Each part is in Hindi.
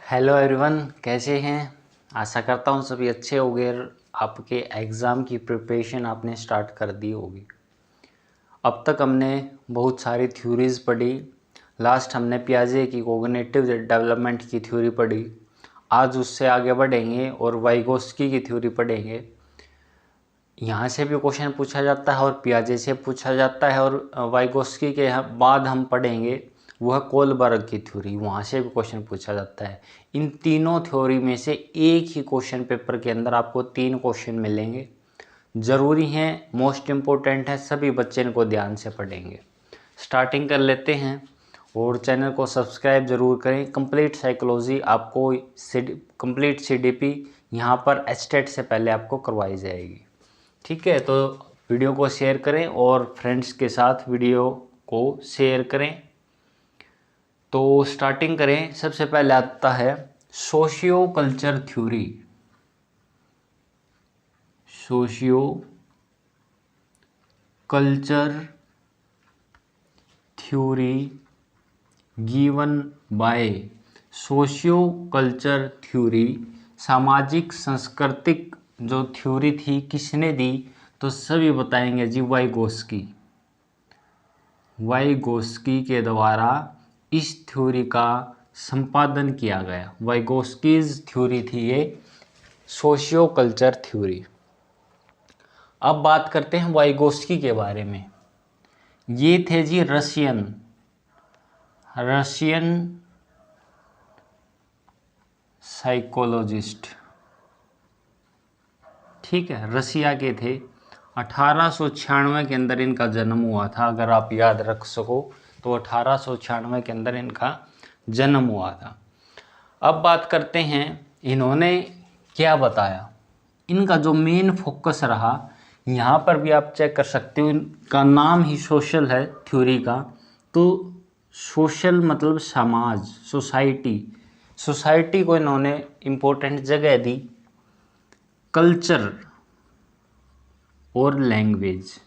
हेलो एवरीवन, कैसे हैं। आशा करता हूँ सभी अच्छे होंगे। आपके एग्ज़ाम की प्रिपरेशन आपने स्टार्ट कर दी होगी। अब तक हमने बहुत सारी थ्योरीज़ पढ़ी। लास्ट हमने पियाजे की कॉग्निटिव डेवलपमेंट की थ्योरी पढ़ी। आज उससे आगे बढ़ेंगे और वाइगोस्की की थ्योरी पढ़ेंगे। यहाँ से भी क्वेश्चन पूछा जाता है और पियाजे से पूछा जाता है, और वाइगोस्की के बाद हम पढ़ेंगे वह कोलबर्ग की थ्योरी, वहाँ से भी क्वेश्चन पूछा जाता है। इन तीनों थ्योरी में से एक ही क्वेश्चन पेपर के अंदर आपको 3 क्वेश्चन मिलेंगे। ज़रूरी हैं, मोस्ट इम्पोर्टेंट है, सभी बच्चे इनको ध्यान से पढ़ेंगे। स्टार्टिंग कर लेते हैं और चैनल को सब्सक्राइब ज़रूर करें। कंप्लीट साइकोलॉजी आपको कंप्लीट CDP यहाँ पर एस्टेट से पहले आपको करवाई जाएगी। ठीक है, तो वीडियो को शेयर करें और फ्रेंड्स के साथ वीडियो को शेयर करें। तो स्टार्टिंग करें। सबसे पहले आता है socio culture theory. Socio culture theory given by. Socio culture theory, सामाजिक सांस्कृतिक जो थ्योरी थी किसने दी, तो सभी बताएंगे जी वाइगोस्की। वाइगोस्की के द्वारा इस थ्योरी का संपादन किया गया। वाइगोस्कीज थ्योरी थी ये, सोशियो कल्चर थ्योरी। अब बात करते हैं वाइगोस्की के बारे में। ये थे जी रशियन साइकोलॉजिस्ट। ठीक है, रसिया के थे। 1896 के अंदर इनका जन्म हुआ था। अगर आप याद रख सको तो 1896 के अंदर इनका जन्म हुआ था। अब बात करते हैं इन्होंने क्या बताया। इनका जो मेन फोकस रहा, यहाँ पर भी आप चेक कर सकते हो, इनका नाम ही सोशल है थ्योरी का। तो सोशल मतलब समाज, सोसाइटी को इन्होंने इम्पोर्टेंट जगह दी। कल्चर और लैंग्वेज,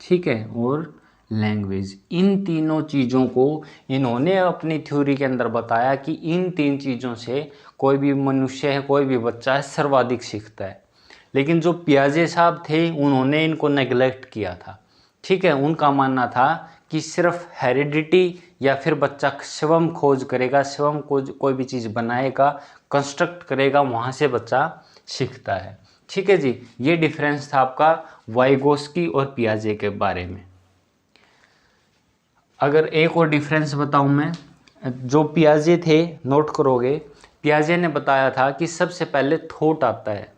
ठीक है, और लैंग्वेज, इन तीनों चीज़ों को इन्होंने अपनी थ्योरी के अंदर बताया कि इन 3 चीज़ों से कोई भी मनुष्य है, कोई भी बच्चा है, सर्वाधिक सीखता है। लेकिन जो पियाजे साहब थे उन्होंने इनको नेग्लेक्ट किया था। ठीक है, उनका मानना था कि सिर्फ हेरिडिटी या फिर बच्चा स्वयं खोज करेगा, स्वयं कोई भी चीज़ बनाएगा, कंस्ट्रक्ट करेगा, वहाँ से बच्चा सीखता है। ठीक है जी, ये डिफरेंस था आपका वाइगोस्की और पियाजे के बारे में। अगर एक और डिफरेंस बताऊं मैं, जो पियाजे थे, नोट करोगे, पियाजे ने बताया था कि सबसे पहले थॉट आता है,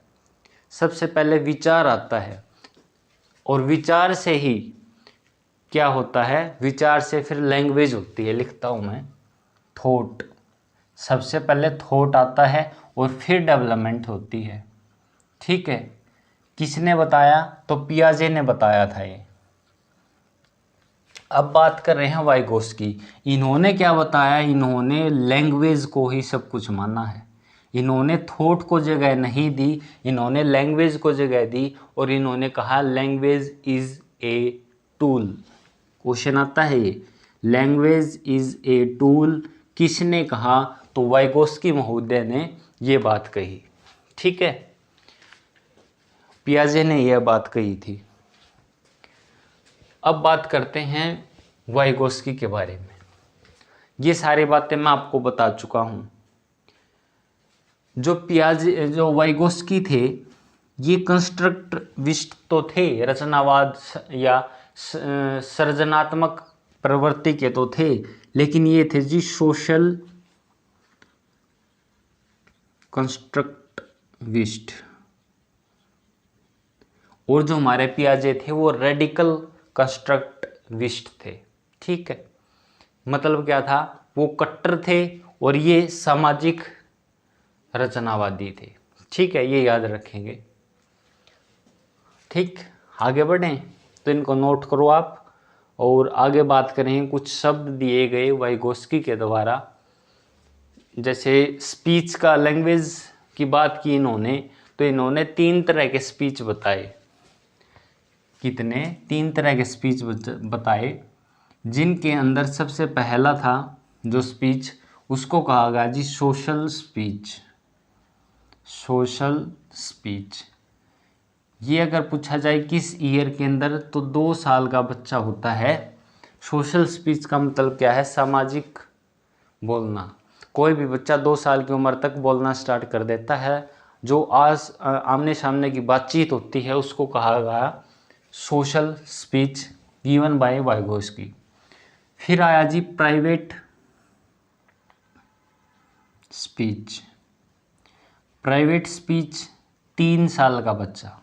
सबसे पहले विचार आता है, और विचार से ही क्या होता है, विचार से फिर लैंग्वेज होती है। लिखता हूं मैं, थॉट, सबसे पहले थॉट आता है और फिर डेवलपमेंट होती है। ठीक है, किसने बताया, तो पियाजे ने बताया था ये। अब बात कर रहे हैं वाइगोस्की। इन्होंने क्या बताया, इन्होंने लैंग्वेज को ही सब कुछ माना है। इन्होंने थॉट को जगह नहीं दी, इन्होंने लैंग्वेज को जगह दी, और इन्होंने कहा language is a tool. Question आता है ये, लैंग्वेज इज ए टूल किसने कहा, तो वाइगोस्की महोदय ने ये बात कही। ठीक है, पियाजे ने यह बात कही थी। अब बात करते हैं वाइगोस्की के बारे में। ये सारी बातें मैं आपको बता चुका हूं। जो वाइगोस्की थे, ये कंस्ट्रक्टिविस्ट तो थे, रचनावाद या सृजनात्मक प्रवृत्ति के तो थे, लेकिन ये थे जी सोशल कंस्ट्रक्टिविस्ट। और जो हमारे पियाजे थे वो रेडिकल कंस्ट्रक्टिविस्ट थे। ठीक है, मतलब क्या था, वो कट्टर थे और ये सामाजिक रचनावादी थे। ठीक है, ये याद रखेंगे। ठीक, आगे बढ़ें तो इनको नोट करो आप, और आगे बात करें। कुछ शब्द दिए गए वाइगोस्की के द्वारा, जैसे स्पीच का, लैंग्वेज की बात की इन्होंने, तो इन्होंने 3 तरह के स्पीच बताए। कितने, 3 तरह के स्पीच बताए, जिनके अंदर सबसे पहला था जो स्पीच, उसको कहा गया जी सोशल स्पीच। सोशल स्पीच ये अगर पूछा जाए किस ईयर के अंदर, तो 2 साल का बच्चा होता है। सोशल स्पीच का मतलब क्या है? सामाजिक बोलना। कोई भी बच्चा 2 साल की उम्र तक बोलना स्टार्ट कर देता है। जो आमने सामने की बातचीत होती है उसको कहा गया social speech, given by Vygotsky. फिर आया जी प्राइवेट स्पीच। प्राइवेट स्पीच 3 साल का बच्चा।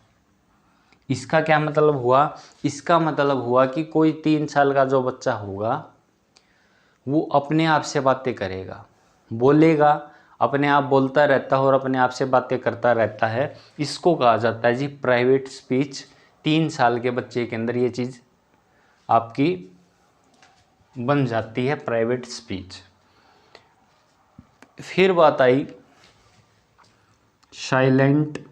इसका क्या मतलब हुआ? इसका मतलब हुआ कि कोई 3 साल का जो बच्चा होगा वो अपने आप से बातें करेगा, बोलेगा, अपने आप बोलता रहता है और अपने आप से बातें करता रहता है। इसको कहा जाता है जी प्राइवेट स्पीच। 3 साल के बच्चे के अंदर ये चीज़ आपकी बन जाती है, प्राइवेट स्पीच। फिर बात आई साइलेंट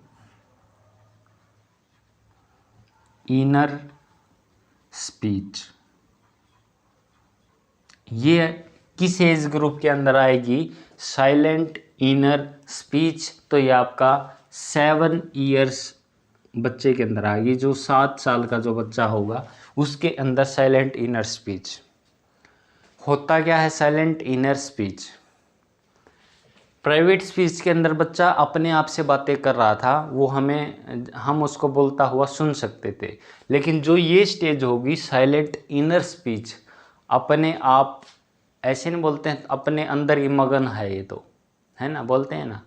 इनर स्पीच। ये किस एज ग्रुप के अंदर आएगी? साइलेंट इनर स्पीच तो ये आपका 7 इयर्स बच्चे के अंदर आएगी। जो 7 साल का जो बच्चा होगा उसके अंदर साइलेंट इनर स्पीच। होता क्या है silent inner speech? Private speech के अंदर बच्चा अपने आप से बातें कर रहा था, वो हम उसको बोलता हुआ सुन सकते थे। लेकिन जो ये स्टेज होगी साइलेंट इनर स्पीच, अपने आप, ऐसे नहीं बोलते हैं अपने अंदर ही मगन है ये, तो है ना, बोलते हैं ना,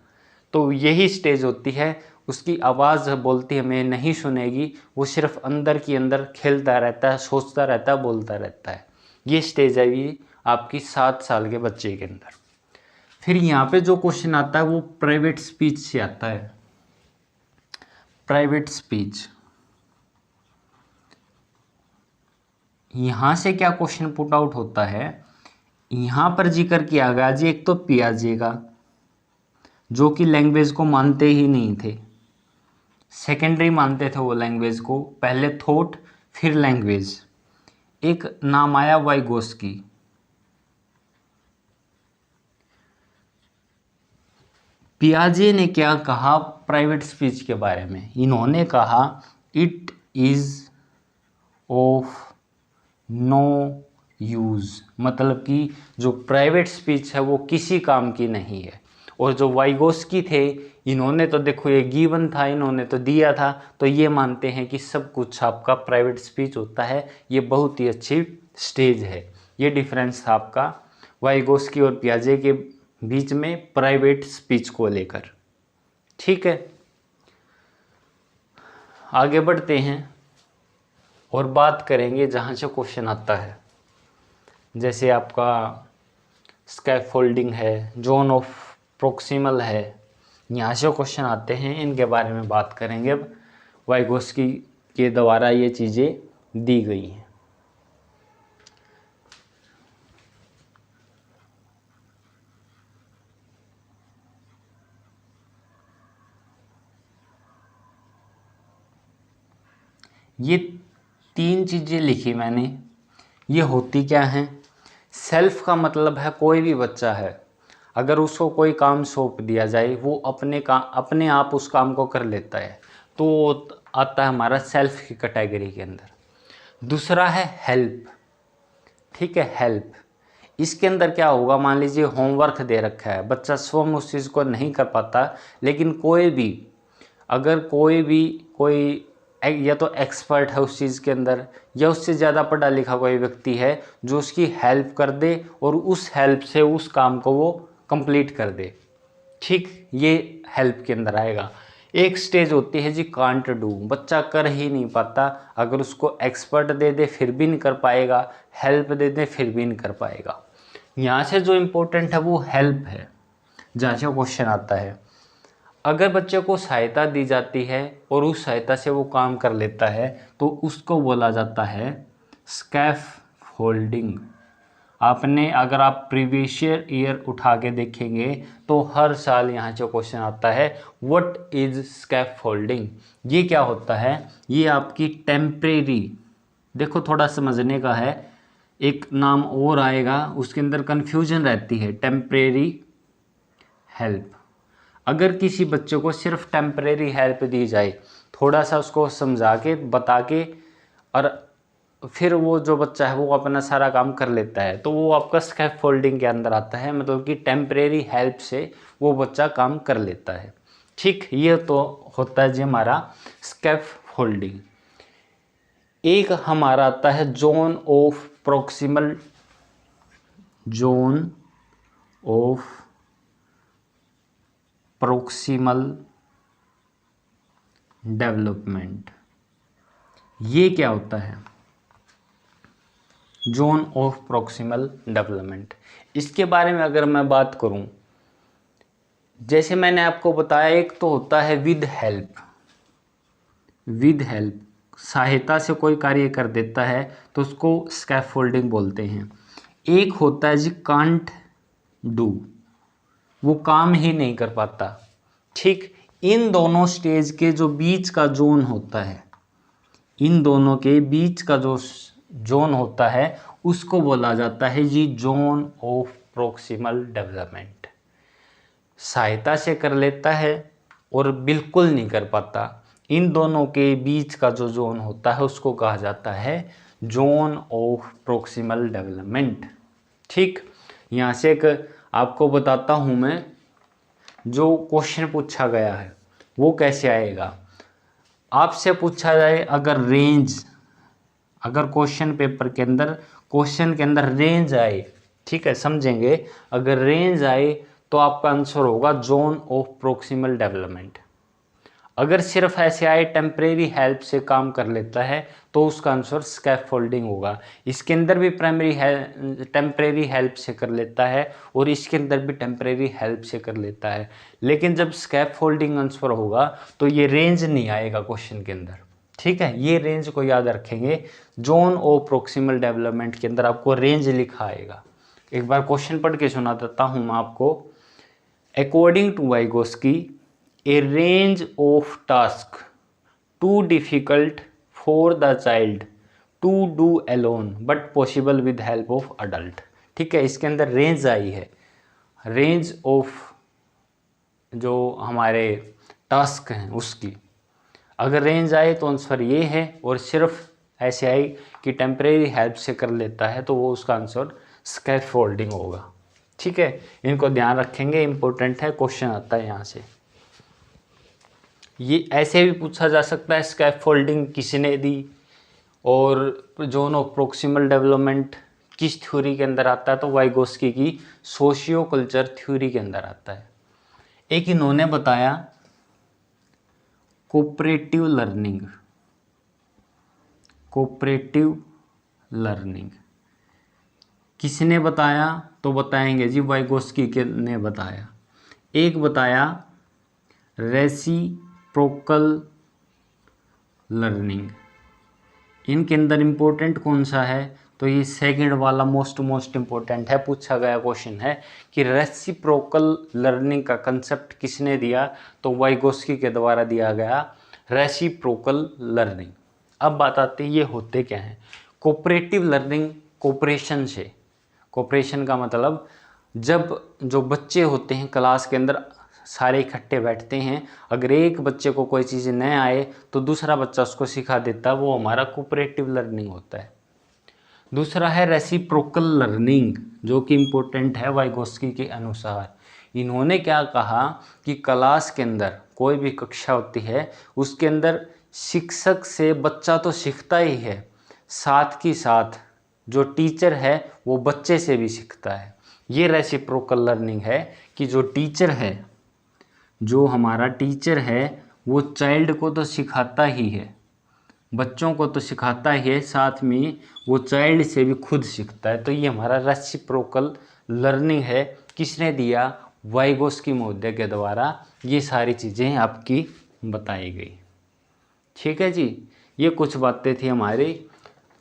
तो यही स्टेज होती है। उसकी आवाज़ बोलती हमें नहीं सुनेगी, वो सिर्फ अंदर की अंदर खेलता रहता है, सोचता रहता है, बोलता रहता है। ये स्टेज है ये आपकी 7 साल के बच्चे के अंदर। फिर यहाँ पे जो क्वेश्चन आता है वो प्राइवेट स्पीच से आता है। प्राइवेट स्पीच, यहाँ से क्या क्वेश्चन पुट आउट होता है? यहाँ पर जिक्र किया गया जी एक तो पियाजे का, जो कि लैंग्वेज को मानते ही नहीं थे, सेकेंडरी मानते थे वो लैंग्वेज को, पहले थॉट फिर लैंग्वेज। एक नाम आया वाइगोस्की। पियाजे ने क्या कहा प्राइवेट स्पीच के बारे में? इन्होंने कहा it is of no use, मतलब कि जो प्राइवेट स्पीच है वो किसी काम की नहीं है। और जो वाइगोस्की थे, इन्होंने तो देखो ये गिवन था, इन्होंने तो दिया था, तो ये मानते हैं कि सब कुछ आपका प्राइवेट स्पीच होता है। ये बहुत ही अच्छी स्टेज है। ये डिफरेंस था आपका वाइगोस्की और पियाजे के बीच में प्राइवेट स्पीच को लेकर। ठीक है, आगे बढ़ते हैं और बात करेंगे जहाँ से क्वेश्चन आता है। जैसे आपका स्कैफोल्डिंग है, जोन ऑफ प्रोक्सिमल है, यहाँ से क्वेश्चन आते हैं, इनके बारे में बात करेंगे। अब वाइगोस्की के द्वारा ये चीज़ें दी गई हैं। ये 3 चीज़ें लिखी मैंने, ये होती क्या हैं? सेल्फ का मतलब है कोई भी बच्चा है, अगर उसको कोई काम सौंप दिया जाए वो अपने आप उस काम को कर लेता है, तो आता है हमारा सेल्फ की कैटेगरी के अंदर। दूसरा है हेल्प। ठीक है, हेल्प। इसके अंदर क्या होगा? मान लीजिए होमवर्क दे रखा है, बच्चा स्वयं उस चीज़ को नहीं कर पाता, लेकिन अगर कोई या तो एक्सपर्ट है उस चीज़ के अंदर, या उससे ज़्यादा पढ़ा लिखा कोई व्यक्ति है जो उसकी हेल्प कर दे और उस हेल्प से उस काम को वो कंप्लीट कर दे। ठीक, ये हेल्प के अंदर आएगा। एक स्टेज होती है जी कांट डू, बच्चा कर ही नहीं पाता, अगर उसको एक्सपर्ट दे दे फिर भी नहीं कर पाएगा, हेल्प दे दे फिर भी नहीं कर पाएगा। यहाँ से जो इम्पोर्टेंट है वो हेल्प है, जहाँ से क्वेश्चन आता है। अगर बच्चे को सहायता दी जाती है और उस सहायता से वो काम कर लेता है तो उसको बोला जाता है स्कैफोल्डिंग। अगर आप प्रीवियस ईयर उठा के देखेंगे तो हर साल यहाँ से क्वेश्चन आता है व्हाट इज स्कैफोल्डिंग। ये क्या होता है? ये आपकी टेम्परेरी, देखो थोड़ा समझने का है, एक नाम और आएगा, उसके अंदर कन्फ्यूजन रहती है, टेम्परेरी हेल्प। अगर किसी बच्चे को सिर्फ टेम्परेरी हेल्प दी जाए, थोड़ा सा उसको समझा के बता के, और फिर वो जो बच्चा है वो अपना सारा काम कर लेता है, तो वो आपका स्कैफोल्डिंग के अंदर आता है, मतलब कि टेम्परेरी हेल्प से वो बच्चा काम कर लेता है। ठीक, ये तो होता है जी हमारा स्कैफोल्डिंग। एक हमारा आता है zone of proximal, zone of proximal development. ये क्या होता है जोन ऑफ प्रोक्सिमल डेवलपमेंट? इसके बारे में अगर मैं बात करूं, जैसे मैंने आपको बताया, एक तो होता है विद हेल्प, विद हेल्प सहायता से कोई कार्य कर देता है तो उसको स्कैफोल्डिंग बोलते हैं। एक होता है जी कांट डू, वो काम ही नहीं कर पाता। ठीक, इन दोनों स्टेज के जो बीच का जोन होता है, इन दोनों के बीच का जो जोन होता है उसको बोला जाता है जी जोन ऑफ प्रोक्सिमल डेवलपमेंट। सहायता से कर लेता है और बिल्कुल नहीं कर पाता, इन दोनों के बीच का जो जोन होता है उसको कहा जाता है जोन ऑफ प्रोक्सिमल डेवलपमेंट। ठीक, यहाँ से एक आपको बताता हूँ मैं, जो क्वेश्चन पूछा गया है वो कैसे आएगा। आपसे पूछा जाए अगर रेंज, अगर क्वेश्चन पेपर के अंदर, क्वेश्चन के अंदर रेंज आए, ठीक है, समझेंगे, अगर रेंज आए तो आपका आंसर होगा जोन ऑफ प्रोक्सिमल डेवलपमेंट। अगर सिर्फ ऐसे आए टेम्परेरी हेल्प से काम कर लेता है तो उसका आंसर स्कैफोल्डिंग होगा। इसके अंदर भी टेम्परेरी हेल्प से कर लेता है और इसके अंदर भी टेम्परेरी हेल्प से कर लेता है, लेकिन जब स्कैफोल्डिंग आंसर होगा तो ये रेंज नहीं आएगा क्वेश्चन के अंदर। ठीक है, ये रेंज को याद रखेंगे, जोन ऑफ प्रोक्सिमल डेवलपमेंट के अंदर आपको रेंज लिखा आएगा। एक बार क्वेश्चन पढ़ के सुना देता हूँ मैं आपको। According to Vygotsky, a range of task too difficult for the child to do alone but possible with help of adult। ठीक है, इसके अंदर रेंज आई है, रेंज ऑफ जो हमारे टास्क हैं उसकी, अगर रेंज आए तो आंसर ये है, और सिर्फ ऐसे आई कि टेम्परेरी हेल्प से कर लेता है तो वो उसका आंसर स्कैफोल्डिंग होगा। ठीक है, इनको ध्यान रखेंगे, इंपॉर्टेंट है, क्वेश्चन आता है यहाँ से। ये ऐसे भी पूछा जा सकता है स्कैफोल्डिंग किसने दी, और जोन ऑफ प्रोक्सिमल डेवलपमेंट किस थ्योरी के अंदर आता है, तो वाइगोस्की की सोशियो कल्चर थ्योरी के अंदर आता है। एक इन्होंने बताया कोऑपरेटिव लर्निंग, कोऑपरेटिव लर्निंग किसने बताया, तो बताएंगे जी वाइगोस्की के ने बताया। एक बताया रेसिप्रोकल लर्निंग, इनके अंदर इम्पोर्टेंट कौन सा है, तो ये सेकंड वाला मोस्ट इम्पोर्टेंट है, पूछा गया क्वेश्चन है कि रेसिप्रोकल लर्निंग का कंसेप्ट किसने दिया, तो वाइगोस्की के द्वारा दिया गया रेसिप्रोकल लर्निंग। अब बात आती है ये होते क्या हैं। कोऑपरेटिव लर्निंग, कोऑपरेशन से, कोऑपरेशन का मतलब जब जो बच्चे होते हैं क्लास के अंदर सारे इकट्ठे बैठते हैं, अगर एक बच्चे को कोई चीज़ न आए तो दूसरा बच्चा उसको सिखा देता है, वो हमारा कोऑपरेटिव लर्निंग होता है। दूसरा है रेसिप्रोकल लर्निंग, जो कि इम्पोर्टेंट है वाइगोस्की के अनुसार। इन्होंने क्या कहा कि क्लास के अंदर कोई भी कक्षा होती है उसके अंदर शिक्षक से बच्चा तो सीखता ही है, साथ ही साथ जो टीचर है वो बच्चे से भी सीखता है। ये रेसिप्रोकल लर्निंग है कि जो टीचर है, जो हमारा टीचर है वो चाइल्ड को तो सिखाता ही है, बच्चों को तो सिखाता ही है, साथ में वो चाइल्ड से भी खुद सीखता है। तो ये हमारा रेसिप्रोकल लर्निंग है। किसने दिया, वाइगोस्की महोदय के द्वारा ये सारी चीज़ें आपकी बताई गई। ठीक है जी, ये कुछ बातें थी हमारी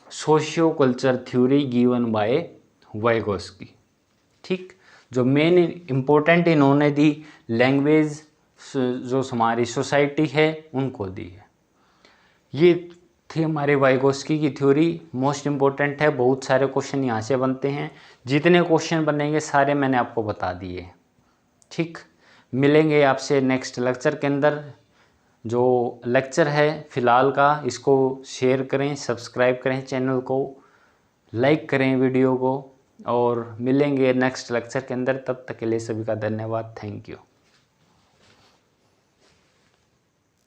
socio culture theory given by Vygotsky. ठीक, जो मेन इम्पोर्टेंट इन्होंने दी लैंग्वेज जो हमारी सोसाइटी है उनको दी है। ये थी हमारी वाइगोस्की की थ्योरी, मोस्ट इम्पोर्टेंट है। बहुत सारे क्वेश्चन यहाँ से बनते हैं, जितने क्वेश्चन बनेंगे सारे मैंने आपको बता दिए। ठीक, मिलेंगे आपसे नेक्स्ट लेक्चर के अंदर। जो लेक्चर है फ़िलहाल का, इसको शेयर करें, सब्सक्राइब करें चैनल को, लाइक करें वीडियो को, और मिलेंगे नेक्स्ट लेक्चर के अंदर। तब तक के लिए सभी का धन्यवाद। Thank you.